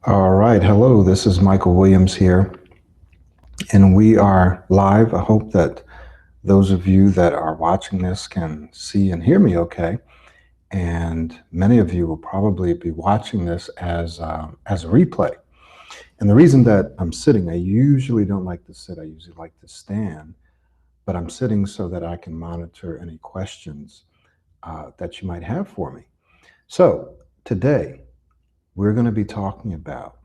All right. Hello, this is Michael Williams here, and we are live. I hope that those of you that are watching this can see and hear me okay. And many of you will probably be watching this as a replay. And the reason that I'm sitting, I usually don't like to sit, I usually like to stand, but I'm sitting so that I can monitor any questions that you might have for me. So today, we're going to be talking about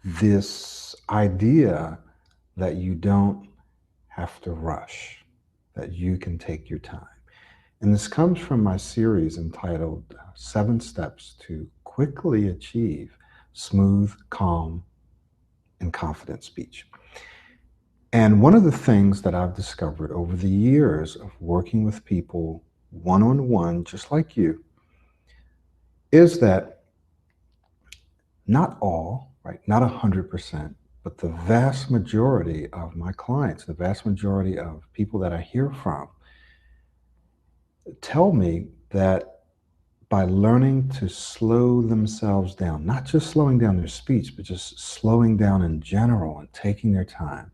this idea that you don't have to rush, that you can take your time. And this comes from my series entitled Seven Steps to Quickly Achieve Smooth, Calm, and Confident Speech. And one of the things that I've discovered over the years of working with people one on one, just like you, is that not all, right, not 100%, but the vast majority of my clients, the vast majority of people that I hear from, tell me that by learning to slow themselves down, not just slowing down their speech, but just slowing down in general and taking their time,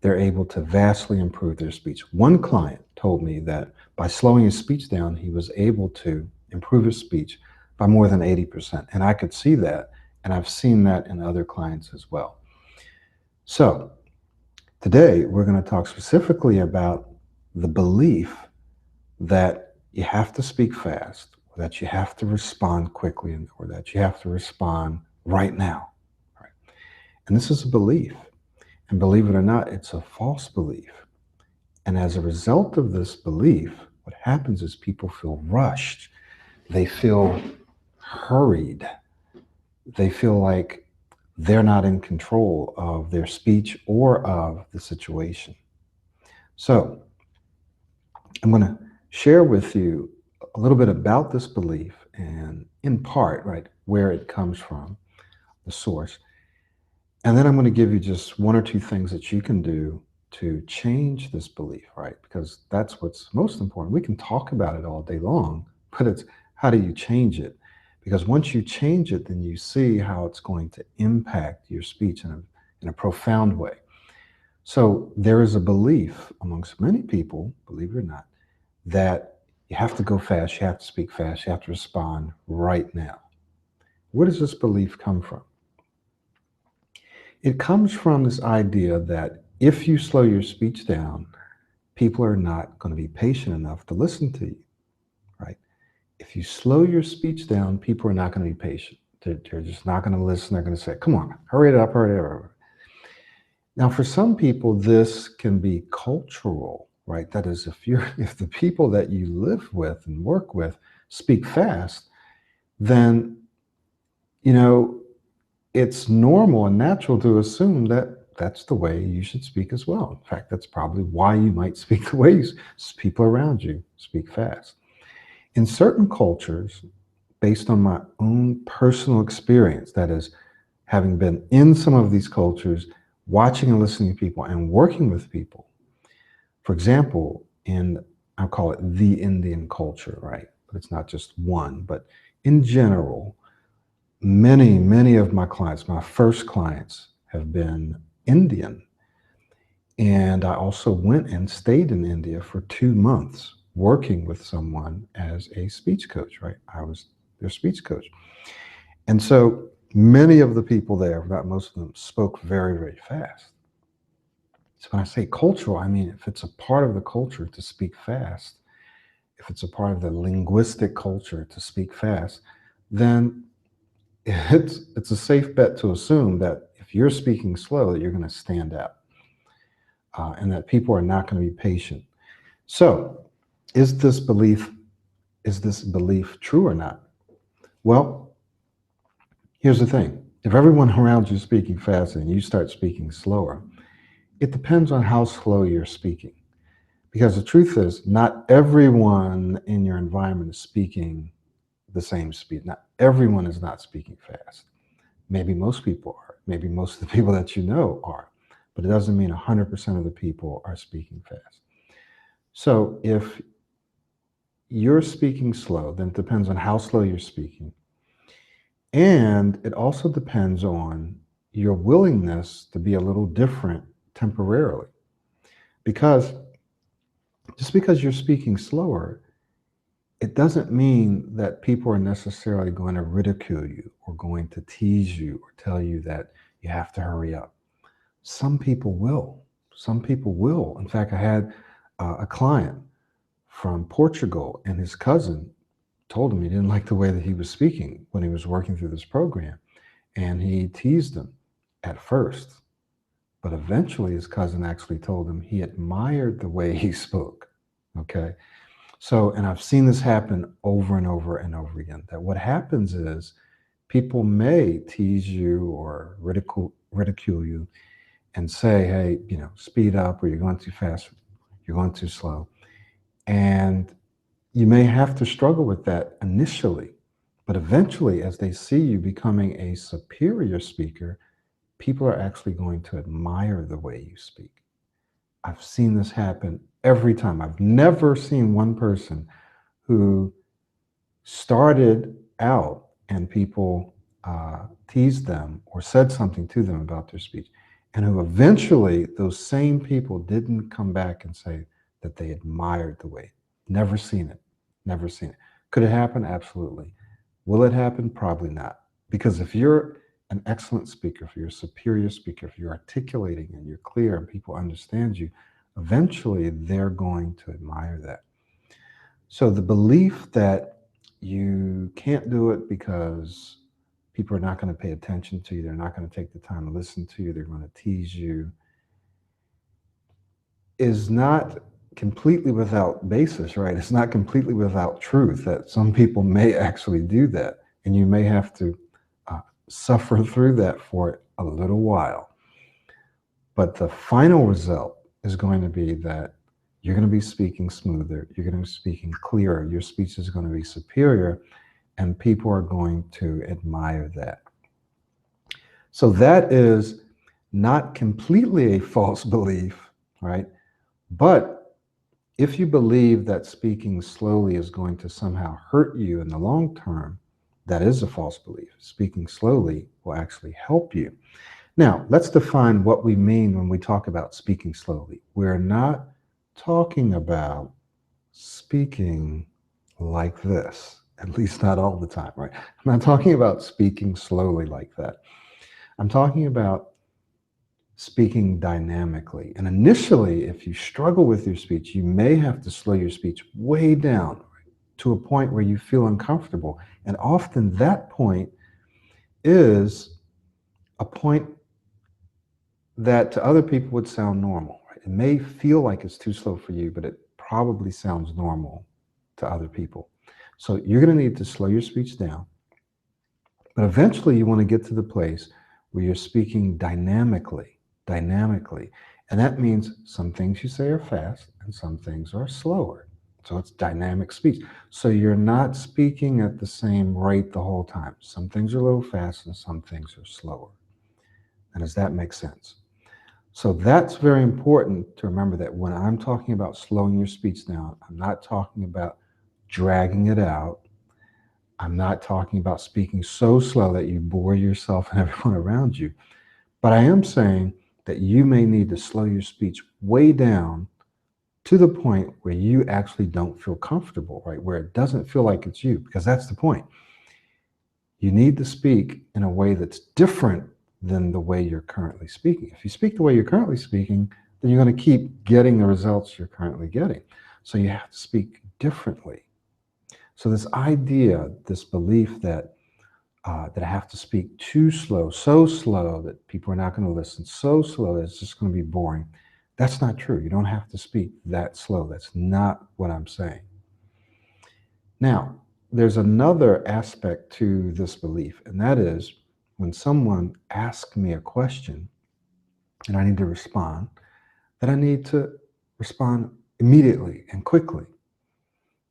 they're able to vastly improve their speech. One client told me that by slowing his speech down, he was able to improve his speech by more than 80%. And I could see that, and I've seen that in other clients as well. So today, we're going to talk specifically about the belief that you have to speak fast, or that you have to respond quickly, or that you have to respond right now. Right? And this is a belief. And believe it or not, it's a false belief. And as a result of this belief, what happens is people feel rushed. They feel hurried. They feel like they're not in control of their speech or of the situation. So I'm going to share with you a little bit about this belief and, in part, right, where it comes from, the source. And then I'm going to give you just one or two things that you can do to change this belief, right? Because that's what's most important. We can talk about it all day long, but it's how do you change it? Because once you change it, then you see how it's going to impact your speech in a profound way. So there is a belief amongst many people, believe it or not, that you have to go fast, you have to speak fast, you have to respond right now. Where does this belief come from? It comes from this idea that if you slow your speech down, people are not going to be patient enough to listen to you, right? If you slow your speech down, people are not going to be patient. They're just not going to listen. They're going to say, come on, hurry it up, hurry it up. Now, for some people, this can be cultural, right? That is, if the people that you live with and work with speak fast, then, you know, it's normal and natural to assume that that's the way you should speak as well. In fact, that's probably why you might speak the way people around you speak fast. In certain cultures, based on my own personal experience, that is, having been in some of these cultures, watching and listening to people and working with people. For example, I'll call it the Indian culture, right? But it's not just one, but in general, many of my clients, my first clients, have been Indian. And I also went and stayed in India for 2 months working with someone as a speech coach, right? I was their speech coach. And so many of the people there, if not most of them, spoke very, very fast. So when I say cultural, I mean if it's a part of the culture to speak fast, if it's a part of the linguistic culture to speak fast, then it's a safe bet to assume that if you're speaking slow, that you're going to stand out, and that people are not going to be patient. So, is this belief is this belief true or not? Well, here's the thing: if everyone around you is speaking fast and you start speaking slower, it depends on how slow you're speaking. Because the truth is, not everyone in your environment is speaking the same speed. Not everyone is not speaking fast. Maybe most people are. Maybe most of the people that you know are. But it doesn't mean 100% of the people are speaking fast. So if you're speaking slow, then it depends on how slow you're speaking. And it also depends on your willingness to be a little different temporarily. Because just because you're speaking slower, it doesn't mean that people are necessarily going to ridicule you or going to tease you or tell you that you have to hurry up. Some people will. Some people will. In fact, I had a client from Portugal, and his cousin told him he didn't like the way that he was speaking when he was working through this program. And he teased him at first. But eventually, his cousin actually told him he admired the way he spoke. Okay. So, and I've seen this happen over and over and over again, that what happens is people may tease you or ridicule you and say, hey, speed up, or you're going too fast, you're going too slow. And you may have to struggle with that initially. But eventually, as they see you becoming a superior speaker, people are actually going to admire the way you speak. I've seen this happen every time. I've never seen one person who started out and people teased them or said something to them about their speech, and who eventually those same people didn't come back and say that they admired the way. Never seen it. Never seen it. Could it happen? Absolutely. Will it happen? Probably not. Because if you're an excellent speaker, if you're a superior speaker, if you're articulating and you're clear and people understand you, eventually they're going to admire that. So the belief that you can't do it because people are not going to pay attention to you, they're not going to take the time to listen to you, they're going to tease you, is not completely without basis, right? It's not completely without truth that some people may actually do that. And you may have to suffer through that for a little while. But the final result is going to be that you're going to be speaking smoother, you're going to be speaking clearer, your speech is going to be superior, and people are going to admire that. So that is not completely a false belief, right? But if you believe that speaking slowly is going to somehow hurt you in the long term, that is a false belief. Speaking slowly will actually help you. Now, let's define what we mean when we talk about speaking slowly. We're not talking about speaking like this, at least not all the time, right? I'm not talking about speaking slowly like that. I'm talking about speaking dynamically. And initially, if you struggle with your speech, you may have to slow your speech way down to a point where you feel uncomfortable. And often that point is a point that to other people would sound normal. Right? It may feel like it's too slow for you, but it probably sounds normal to other people. So you're going to need to slow your speech down. But eventually you want to get to the place where you're speaking dynamically. And that means some things you say are fast and some things are slower. So it's dynamic speech. So you're not speaking at the same rate the whole time. Some things are a little fast and some things are slower. And does that make sense? So that's very important to remember, that when I'm talking about slowing your speech down, I'm not talking about dragging it out. I'm not talking about speaking so slow that you bore yourself and everyone around you. But I am saying that you may need to slow your speech way down to the point where you actually don't feel comfortable, right? Where it doesn't feel like it's you, because that's the point. You need to speak in a way that's different than the way you're currently speaking. If you speak the way you're currently speaking, then you're going to keep getting the results you're currently getting. So you have to speak differently. So this idea, this belief that I have to speak too slow, so slow that people are not going to listen, so slow that it's just going to be boring, that's not true. You don't have to speak that slow. That's not what I'm saying. Now, there's another aspect to this belief, and that is when someone asks me a question and I need to respond, that I need to respond immediately and quickly.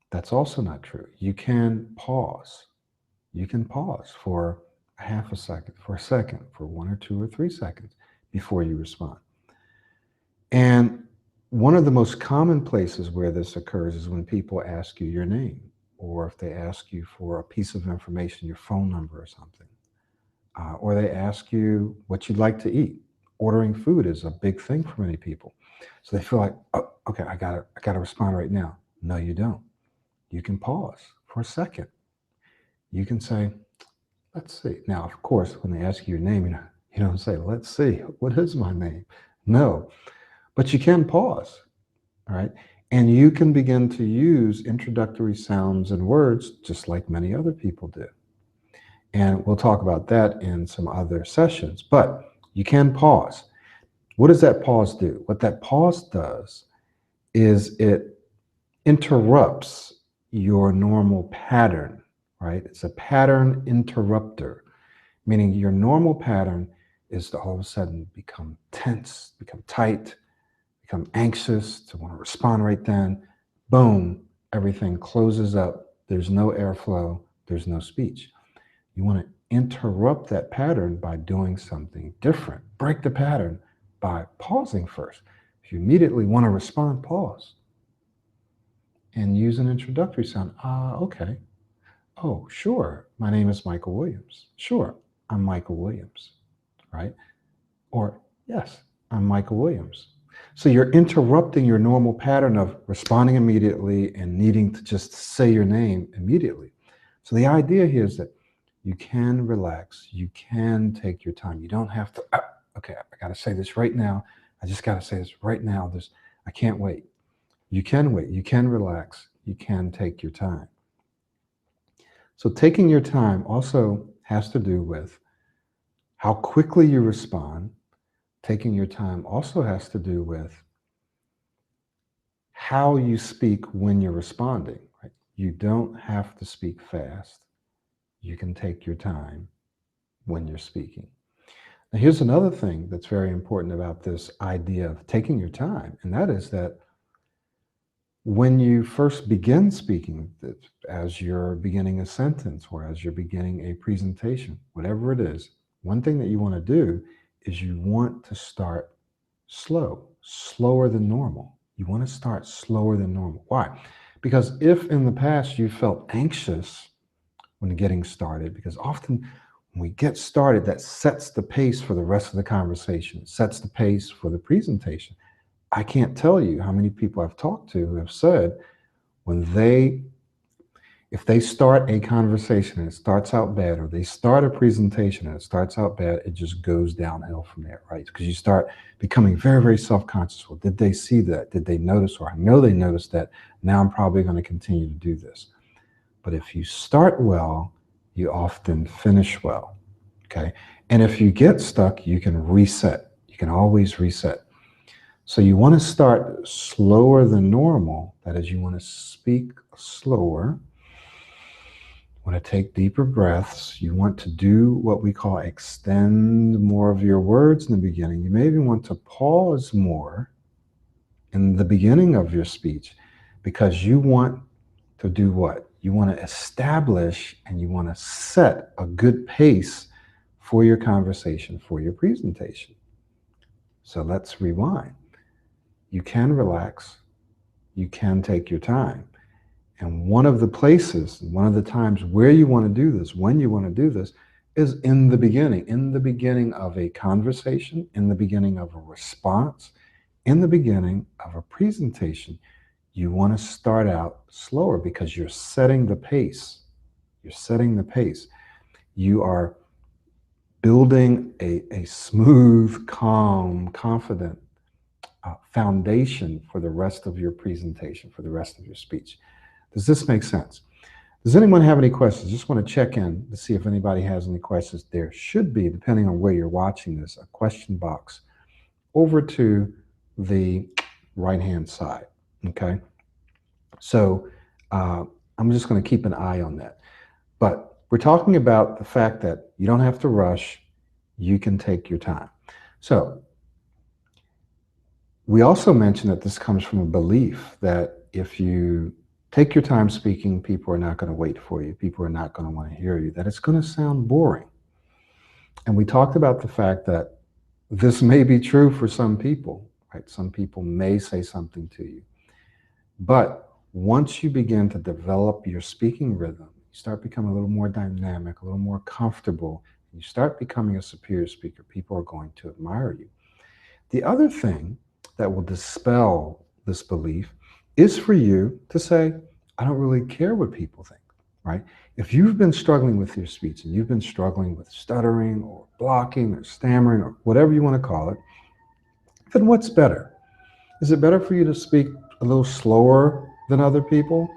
That's also not true. You can pause. You can pause for a half a second, for a second, for 1 or 2 or 3 seconds before you respond. And one of the most common places where this occurs is when people ask you your name, or if they ask you for a piece of information, your phone number or something. or they ask you what you'd like to eat. Ordering food is a big thing for many people. So they feel like, oh, okay, I gotta respond right now. No, you don't. You can pause for a second. You can say, let's see. Now, of course, when they ask you your name, you don't say, let's see, what is my name? No, but you can pause, all right? And you can begin to use introductory sounds and words just like many other people do. And we'll talk about that in some other sessions, but you can pause. What does that pause do? What that pause does is it interrupts your normal pattern, right? It's a pattern interrupter, meaning your normal pattern is to all of a sudden become tense, become tight, become anxious, to want to respond right then. Boom, everything closes up. There's no airflow, there's no speech. You want to interrupt that pattern by doing something different. Break the pattern by pausing first. If you immediately want to respond, pause and use an introductory sound. Okay. Oh, sure. My name is Michael Williams. Sure. I'm Michael Williams, right? Or, yes, I'm Michael Williams. So you're interrupting your normal pattern of responding immediately and needing to just say your name immediately. So the idea here is that you can relax, you can take your time. You don't have to, okay, I got to say this right now. I just got to say this right now. I can't wait. You can wait, you can relax, you can take your time. So taking your time also has to do with how quickly you respond. Taking your time also has to do with how you speak when you're responding. Right? You don't have to speak fast. You can take your time when you're speaking. Now, here's another thing that's very important about this idea of taking your time, and that is that when you first begin speaking, as you're beginning a sentence or as you're beginning a presentation, whatever it is, one thing that you want to do is you want to start slower than normal. You want to start slower than normal. Why? Because if in the past you felt anxious when getting started, because often when we get started, that sets the pace for the rest of the conversation, sets the pace for the presentation. I can't tell you how many people I've talked to who have said if they start a conversation and it starts out bad, or they start a presentation and it starts out bad, it just goes downhill from there, right? Because you start becoming very, very self-conscious. Well, did they see that? Did they notice? Or I know they noticed that. Now I'm probably going to continue to do this. But if you start well, you often finish well, okay? And if you get stuck, you can reset. You can always reset. So you want to start slower than normal. That is, you want to speak slower. You want to take deeper breaths. You want to do what we call extend more of your words in the beginning. You may even want to pause more in the beginning of your speech because you want to do what? You want to establish and you want to set a good pace for your conversation, for your presentation. So let's rewind. You can relax, you can take your time. And one of the places, one of the times where you want to do this, when you want to do this, is in the beginning of a conversation, in the beginning of a response, in the beginning of a presentation. You want to start out slower because you're setting the pace. You're setting the pace. You are building a smooth, calm, confident foundation for the rest of your presentation, for the rest of your speech. Does this make sense? Does anyone have any questions? Just want to check in to see if anybody has any questions. There should be, depending on where you're watching this, a question box over to the right-hand side. Okay. So I'm just going to keep an eye on that. But we're talking about the fact that you don't have to rush. You can take your time. So we also mentioned that this comes from a belief that if you take your time speaking, people are not going to wait for you. People are not going to want to hear you, that it's going to sound boring. And we talked about the fact that this may be true for some people, right? Some people may say something to you. But once you begin to develop your speaking rhythm, you start becoming a little more dynamic, a little more comfortable. You start becoming a superior speaker, people are going to admire you. The other thing that will dispel this belief is for you to say, I don't really care what people think, right? If you've been struggling with your speech and you've been struggling with stuttering or blocking or stammering or whatever you want to call it, then what's better? Is it better for you to speak a little slower than other people,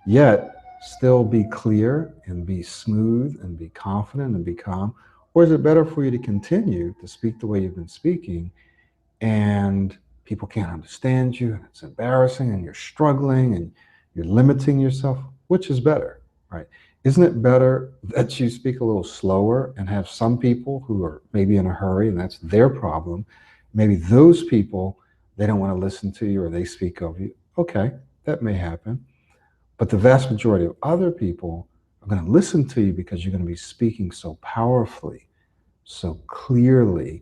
yet still be clear and be smooth and be confident and be calm? Or is it better for you to continue to speak the way you've been speaking and people can't understand you and it's embarrassing and you're struggling and you're limiting yourself? Which is better, right? Isn't it better that you speak a little slower and have some people who are maybe in a hurry and that's their problem? Maybe those people, they don't want to listen to you or they speak over you. Okay, that may happen. But the vast majority of other people are going to listen to you because you're going to be speaking so powerfully, so clearly,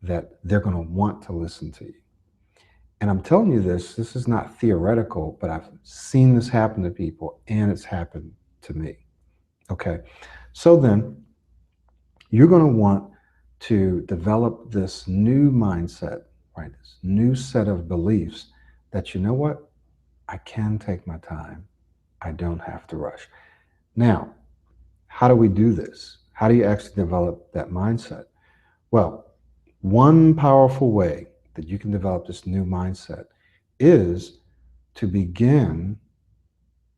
that they're going to want to listen to you. And I'm telling you this is not theoretical, but I've seen this happen to people and it's happened to me. Okay. So then you're going to want to develop this new mindset, right? This new set of beliefs that, you know what? I can take my time. I don't have to rush. Now, how do we do this? How do you actually develop that mindset? Well, one powerful way that you can develop this new mindset is to begin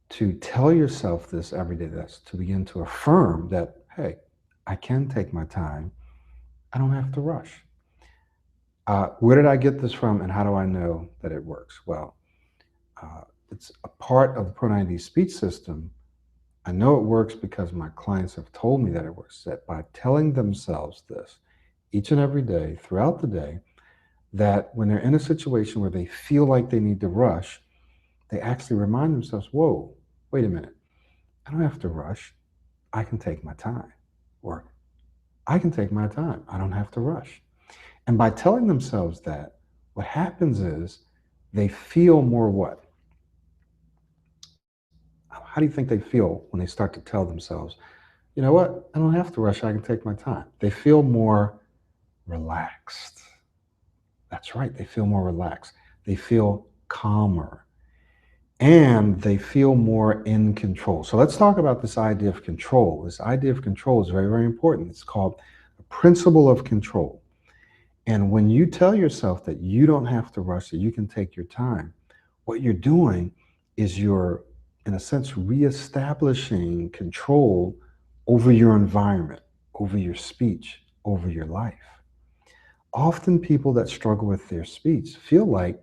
to tell yourself this every day. That's to begin to affirm that, hey, I can take my time. I don't have to rush. Where did I get this from and how do I know that it works? Well, it's a part of the Pro90 speech system. I know it works because my clients have told me that it works, that by telling themselves this each and every day throughout the day, that when they're in a situation where they feel like they need to rush, they actually remind themselves, whoa, wait a minute. I don't have to rush. I can take my time. Or I can take my time. I don't have to rush. And by telling themselves that, what happens is they feel more what? How do you think they feel when they start to tell themselves, you know what? I don't have to rush. I can take my time. They feel more relaxed. That's right. They feel more relaxed. They feel calmer and they feel more in control. So let's talk about this idea of control. This idea of control is very, very important. It's called the principle of control. And when you tell yourself that you don't have to rush, that you can take your time, what you're doing is you're, in a sense, reestablishing control over your environment, over your speech, over your life. Often people that struggle with their speech feel like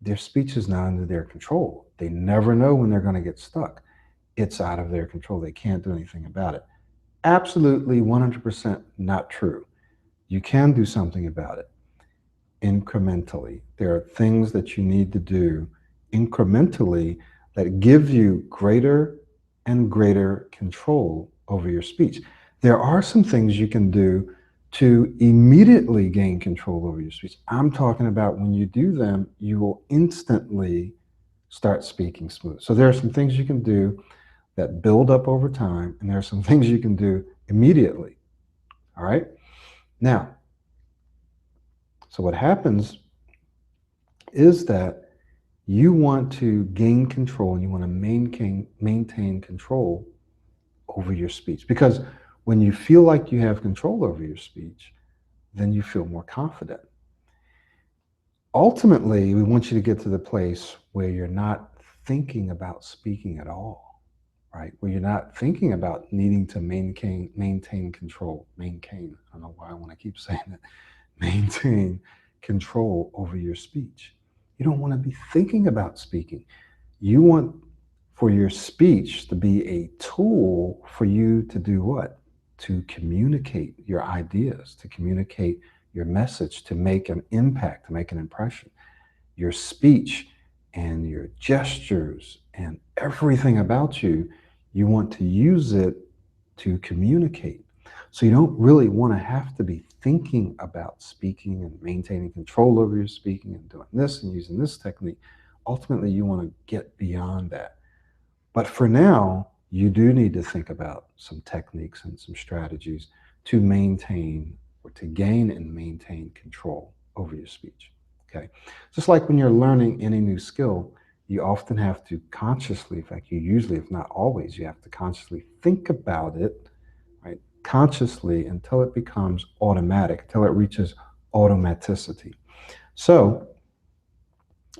their speech is not under their control. They never know when they're going to get stuck. It's out of their control. They can't do anything about it. Absolutely 100% not true. You can do something about it incrementally. There are things that you need to do incrementally that give you greater and greater control over your speech. There are some things you can do to immediately gain control over your speech. I'm talking about when you do them, you will instantly start speaking smooth. So there are some things you can do that build up over time, and there are some things you can do immediately. All right. Now, so what happens is that you want to gain control and you want to maintain control over your speech. Because when you feel like you have control over your speech, then you feel more confident. Ultimately, we want you to get to the place where you're not thinking about speaking at all, right? Where you're not thinking about needing to maintain control. Maintain. I don't know why I want to keep saying that. Maintain control over your speech. You don't want to be thinking about speaking. You want for your speech to be a tool for you to do what? To communicate your ideas, to communicate your message, to make an impact, to make an impression. Your speech and your gestures and everything about you, you want to use it to communicate. So you don't really want to have to be thinking about speaking and maintaining control over your speaking and doing this and using this technique. Ultimately, you want to get beyond that. But for now, you do need to think about some techniques and some strategies to maintain or to gain and maintain control over your speech. Okay. Just like when you're learning any new skill, you often have to consciously, in fact, you usually, if not always, you have to consciously think about it, right? Consciously until it becomes automatic, until it reaches automaticity. So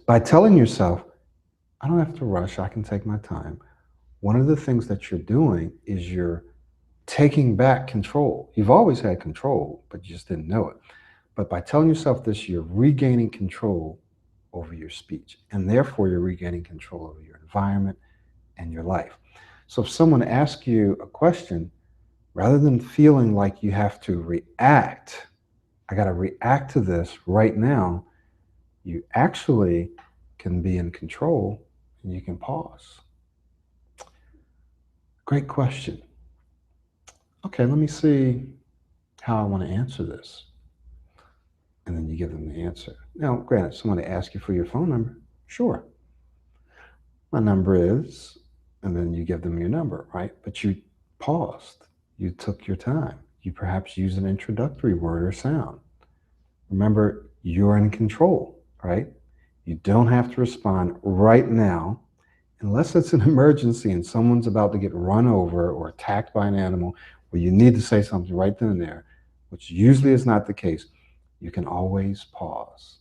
by telling yourself, I don't have to rush, I can take my time, one of the things that you're doing is you're taking back control. You've always had control, but you just didn't know it. But by telling yourself this, you're regaining control over your speech, and therefore you're regaining control over your environment and your life. So if someone asks you a question, rather than feeling like you have to react, I got to react to this right now, you actually can be in control and you can pause. Great question. Okay, let me see how I want to answer this. And then you give them the answer. Now, granted, someone asks you for your phone number. Sure, my number is, and then you give them your number, right? But you paused. You took your time. You perhaps use an introductory word or sound. Remember, you're in control, right? You don't have to respond right now unless it's an emergency and someone's about to get run over or attacked by an animal where you need to say something right then and there, which usually is not the case. You can always pause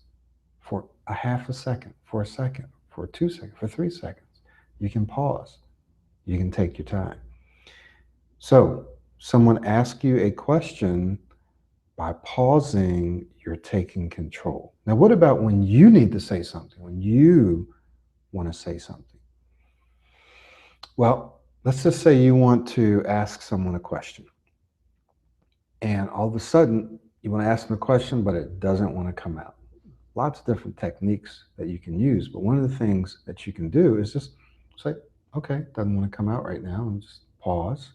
for a half a second, for a second, for 2 seconds, for 3 seconds. You can pause. You can take your time. So, someone asks you a question, by pausing, you're taking control. Now, what about when you need to say something, when you want to say something? Well, let's just say you want to ask someone a question, and all of a sudden, you want to ask them a question, but it doesn't want to come out. Lots of different techniques that you can use, but one of the things that you can do is just say, okay, doesn't want to come out right now, and just pause.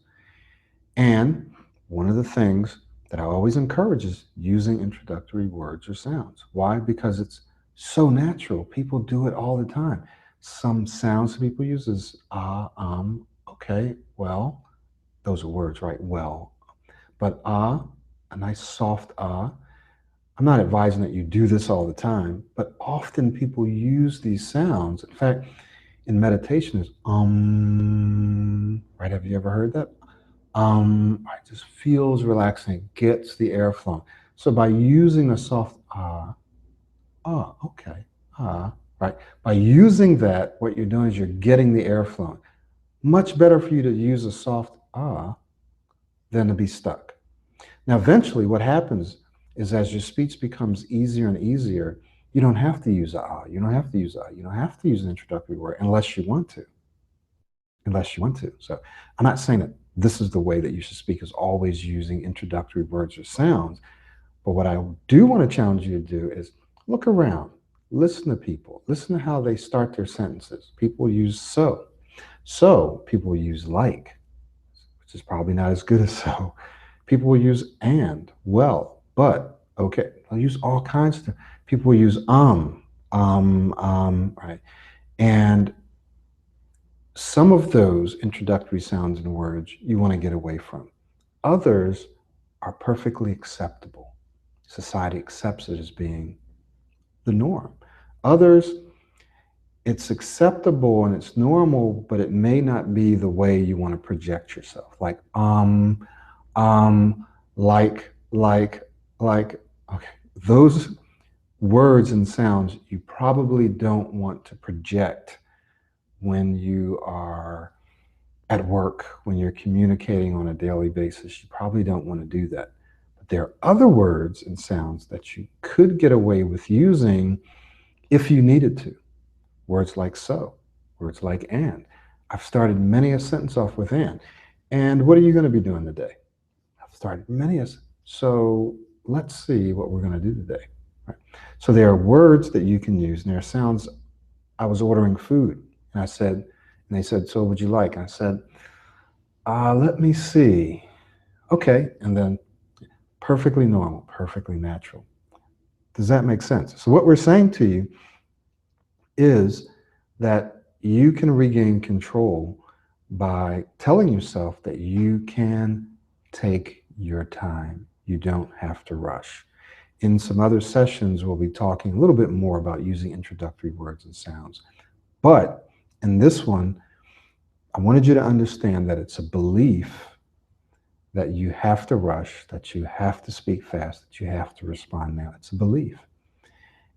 And one of the things that I always encourage is using introductory words or sounds. Why? Because it's so natural. People do it all the time. Some sounds people use is okay, well, those are words, right? Well, but a nice soft I'm not advising that you do this all the time, but often people use these sounds. In fact, in meditation is right? Have you ever heard that? It just feels relaxing, gets the air flowing. So by using a soft okay, right? By using that, what you're doing is you're getting the air flowing. Much better for you to use a soft than to be stuck. Now, eventually, what happens is as your speech becomes easier and easier, you don't have to use you don't have to use you don't have to use an introductory word unless you want to. Unless you want to. So I'm not saying that this is the way that you should speak, is always using introductory words or sounds. But what I do want to challenge you to do is look around, listen to people, listen to how they start their sentences. People use so. So people use like, which is probably not as good as so. People will use and, well, but, okay. They'll use all kinds of stuff. People will use right. And some of those introductory sounds and words you want to get away from. Others are perfectly acceptable. Society accepts it as being the norm. Others, it's acceptable and it's normal, but it may not be the way you want to project yourself. Like, like, okay. Those words and sounds you probably don't want to project when you are at work, when you're communicating on a daily basis. You probably don't want to do that. But there are other words and sounds that you could get away with using if you needed to. Words like so, words like and. I've started many a sentence off with and. And what are you going to be doing today? I've started many a. So let's see what we're going to do today. Right? So there are words that you can use, and there are sounds. I was ordering food, and I said, and they said, so what would you like? And I said, let me see. Okay. And then perfectly normal, perfectly natural. Does that make sense? So what we're saying to you is that you can regain control by telling yourself that you can take your time. You don't have to rush. In some other sessions, we'll be talking a little bit more about using introductory words and sounds. But in this one, I wanted you to understand that it's a belief that you have to rush, that you have to speak fast, that you have to respond now. It's a belief.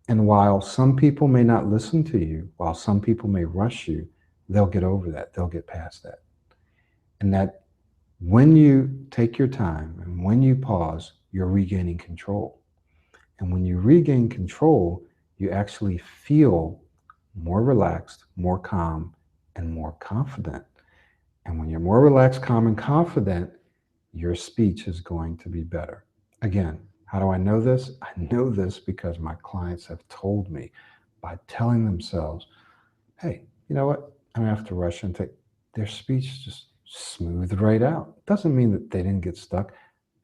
And while some people may not listen to you, while some people may rush you, they'll get over that. They'll get past that. And that when you take your time and when you pause, you're regaining control. And when you regain control, you actually feel more relaxed, more calm, and more confident. And when you're more relaxed, calm, and confident, your speech is going to be better. Again, how do I know this? I know this because my clients have told me by telling themselves, hey, you know what? I don't have to rush and take their speech just smoothed right out. Doesn't mean that they didn't get stuck.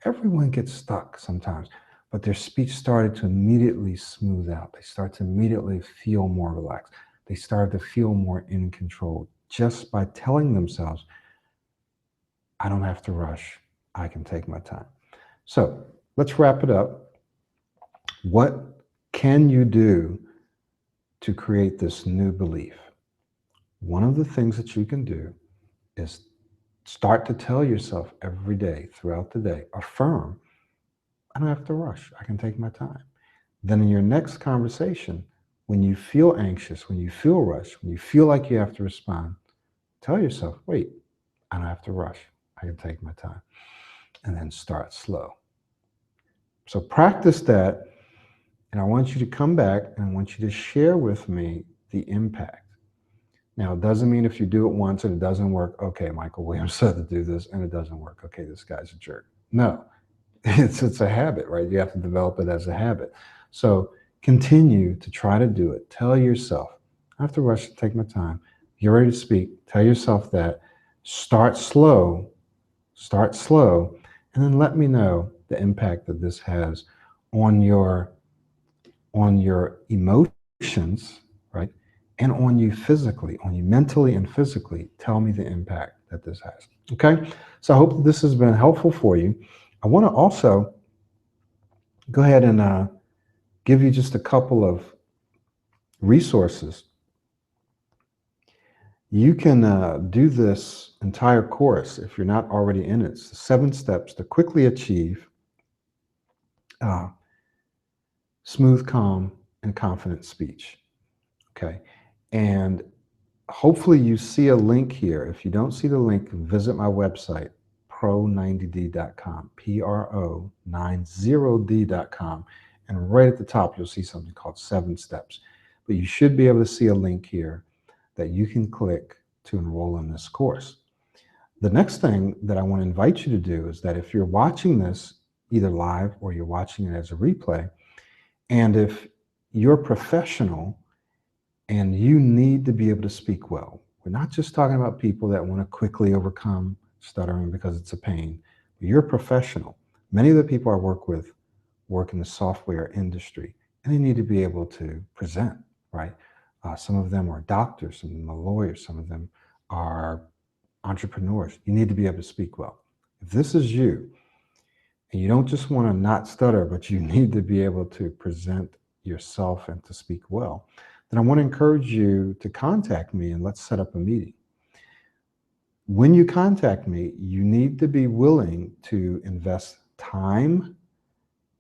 Everyone gets stuck sometimes, but their speech started to immediately smooth out. They start to immediately feel more relaxed. They started to feel more in control just by telling themselves, I don't have to rush. I can take my time. So let's wrap it up. What can you do to create this new belief? One of the things that you can do is start to tell yourself every day throughout the day, affirm, I don't have to rush. I can take my time. Then in your next conversation, when you feel anxious, when you feel rushed, when you feel like you have to respond, tell yourself, wait, I don't have to rush. I can take my time. And then start slow. So practice that. And I want you to come back and I want you to share with me the impact. Now, it doesn't mean if you do it once and it doesn't work, okay, Michael Williams said to do this and it doesn't work. Okay, this guy's a jerk. No, it's a habit, right? You have to develop it as a habit. So continue to try to do it. Tell yourself, I have to rush to take my time. You're ready to speak. Tell yourself that. Start slow, and then let me know the impact that this has on your emotions, right? And on you physically, on you mentally and physically. Tell me the impact that this has. Okay? So I hope that this has been helpful for you. I want to also go ahead and give you just a couple of resources. You can do this entire course if you're not already in it. It's the 7 steps to quickly achieve uh, smooth, calm, and confident speech. Okay. And hopefully you see a link here. If you don't see the link, visit my website, pro90d.com, pro90d.com. And right at the top, you'll see something called 7 steps. But you should be able to see a link here that you can click to enroll in this course. The next thing that I want to invite you to do is that if you're watching this either live or you're watching it as a replay, and if you're professional and you need to be able to speak well, we're not just talking about people that want to quickly overcome stuttering because it's a pain. You're a professional. Many of the people I work with work in the software industry, and they need to be able to present, right? Some of them are doctors, some of them are lawyers, some of them are entrepreneurs. You need to be able to speak well. If this is you, and you don't just want to not stutter, but you need to be able to present yourself and to speak well, then I want to encourage you to contact me and let's set up a meeting. When you contact me, you need to be willing to invest time,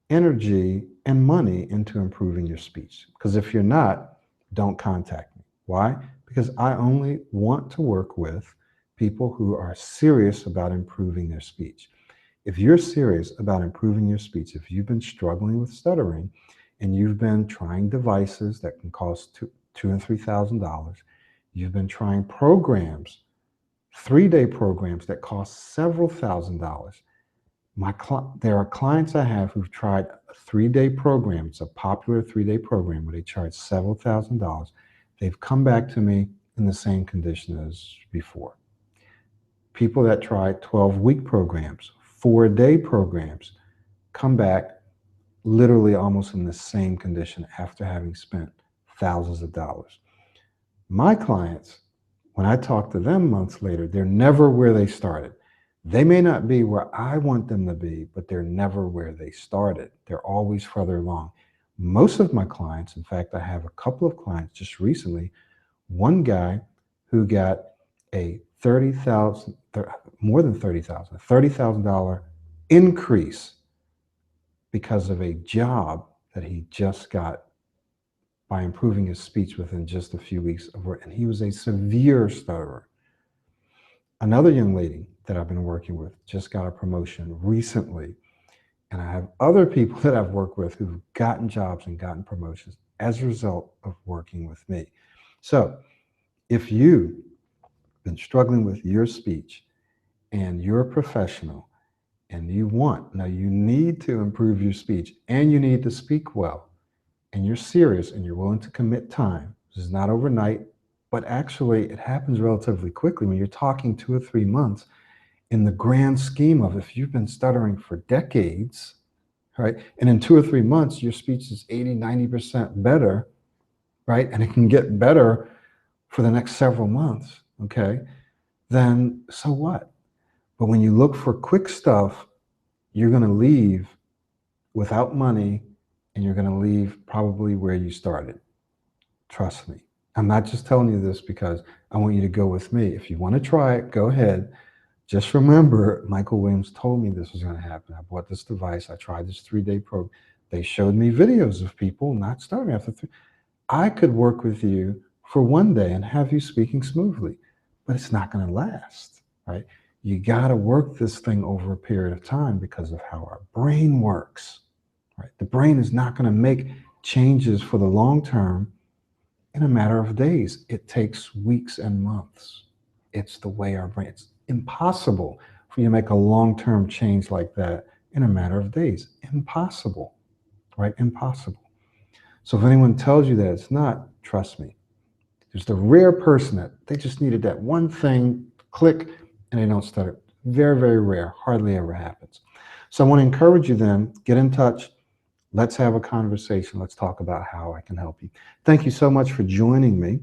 energy, and money into improving your speech. Because if you're not, don't contact me. Why? Because I only want to work with people who are serious about improving their speech. If you're serious about improving your speech, if you've been struggling with stuttering and you've been trying devices that can cost $2,000 and $3,000, you've been trying programs, 3-day programs that cost several $1,000s. There are clients I have who've tried a 3-day program. It's a popular 3-day program where they charge several $1,000s. They've come back to me in the same condition as before. People that tried 12-week programs, 4-day programs, come back literally almost in the same condition after having spent thousands of dollars. My clients, when I talk to them months later, they're never where they started. They may not be where I want them to be, but they're never where they started. They're always further along. Most of my clients, in fact, I have a couple of clients just recently, one guy who got a 30,000, more than 30,000, $30,000 increase because of a job that he just got by improving his speech within just a few weeks of work. And he was a severe stutterer. Another young lady that I've been working with just got a promotion recently. And I have other people that I've worked with who've gotten jobs and gotten promotions as a result of working with me. So if you've been struggling with your speech and you're a professional and now you need to improve your speech and you need to speak well and you're serious and you're willing to commit time, this is not overnight, but actually it happens relatively quickly when you're talking 2 or 3 months. In the grand scheme of, if you've been stuttering for decades, right, and in 2 or 3 months your speech is 80, 90% better, right, and it can get better for the next several months, okay, then so what? But when you look for quick stuff, you're going to leave without money and you're going to leave probably where you started. Trust me. I'm not just telling you this because I want you to go with me. If you want to try it, go ahead. Just remember, Michael Williams told me this was going to happen. I bought this device. I tried this 3-day program. They showed me videos of people not starting after 3. I could work with you for one day and have you speaking smoothly, but it's not going to last, right? You got to work this thing over a period of time because of how our brain works, right? The brain is not going to make changes for the long term in a matter of days. It takes weeks and months. It's the way our brain, it's impossible for you to make a long-term change like that in a matter of days. Impossible, right? Impossible. So if anyone tells you that it's not, trust me. There's the rare person that they just needed that one thing, click, and they don't stutter. Very, very rare. Hardly ever happens. So I want to encourage you then, get in touch. Let's have a conversation. Let's talk about how I can help you. Thank you so much for joining me.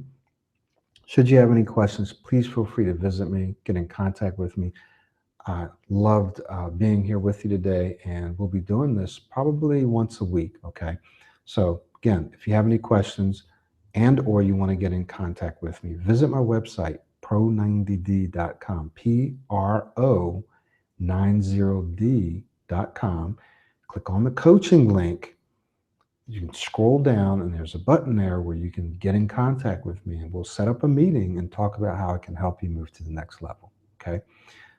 Should you have any questions, please feel free to visit me, get in contact with me. I loved being here with you today, and we'll be doing this probably once a week, okay? So again, if you have any questions and or you want to get in contact with me, visit my website, pro90d.com, pro90d.com. Click on the coaching link. You can scroll down and there's a button there where you can get in contact with me and we'll set up a meeting and talk about how I can help you move to the next level, okay?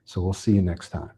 So we'll see you next time.